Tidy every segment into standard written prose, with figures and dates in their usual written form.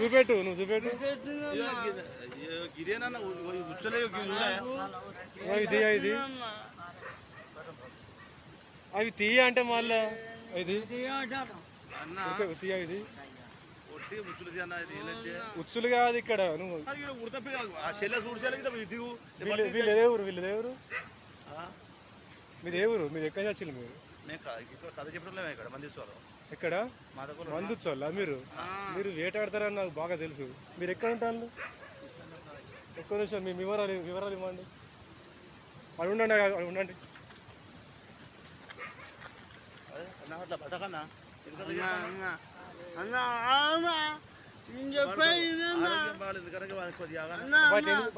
చూపెట్టు నువ్వు చూపెట్టు ఇది అవి తీయ అంటే మళ్ళా ఇది తీయ ఇది ఉచ్చులు కాదు ఇక్కడ నువ్వు వీళ్ళదేవురు వీళ్ళదేవురు మీదేవురు మీరు ఎక్కడ చచ్చింది మీరు ఎక్కడ మందుచోళ్ళ మీరు మీరు వేటాడతారని నాకు బాగా తెలుసు. మీరు ఎక్కడ ఉంటారు? ఎక్కువ నిమిషం మీ వివరాలు ఇవ్వండి. అది ఉండండి ఉండండి.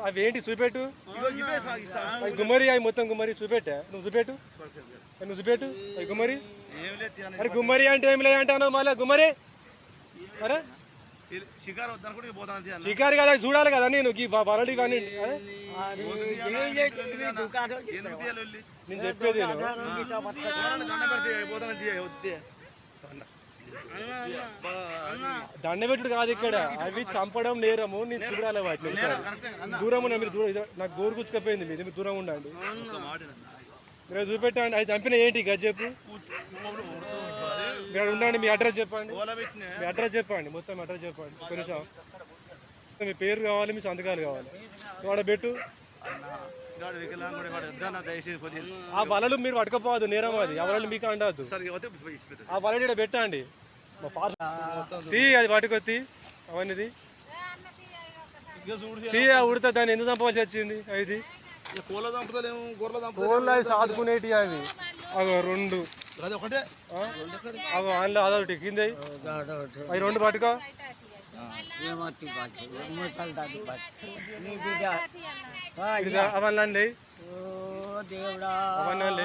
అవేంటి చూపెట్టు. గుమ్మరి అవి మొత్తం గుమ్మరి చూపెట్టా. నువ్వు చూపెట్టు అవి గుమ్మరి. అరే గుమ్మరి అంటే ఏం లేదంటాను మళ్ళీ గుమ్మరి. అరే షికారు కదా చూడాలి కదా నేను వరడి కానీ నేను చెప్పేది దండబెట్టుడు కాదు ఇక్కడ. అవి చంపడం నేరము. నేను చూడాలి వాటిని దూరం ఉన్నా. మీరు దూరం నాకు గోరు గుచ్చుకపోయింది. మీరు దూరం ఉండండి. మీరు చూపెట్టండి. అది చంపిన ఏంటి గది చెప్పు. మీరు ఉండండి. మీ అడ్రస్ చెప్పండి. మొత్తం అడ్రస్ చెప్పండి. కొంచెం మీ పేరు కావాలి, మీ సంతకాలు కావాలి. వాడ పెట్టు. ఆ వలలు మీరు పట్టుకపోవద్దు, నేరం అది. ఆ వలలు మీకు అండవద్దు. ఆ వలలు ఇక్కడ పెట్టండి. అది పట్టుకొత్తి అవన్నీ ఉడతా. దాన్ని ఎందుకు చంపవలసి వచ్చింది? అది కోళ్ళ సాదుకునేటి అవి అవి రెండు అవి అందులో అదొకటి కింద అవి రెండు పట్టుకో. అవన్నీ అవన్నీ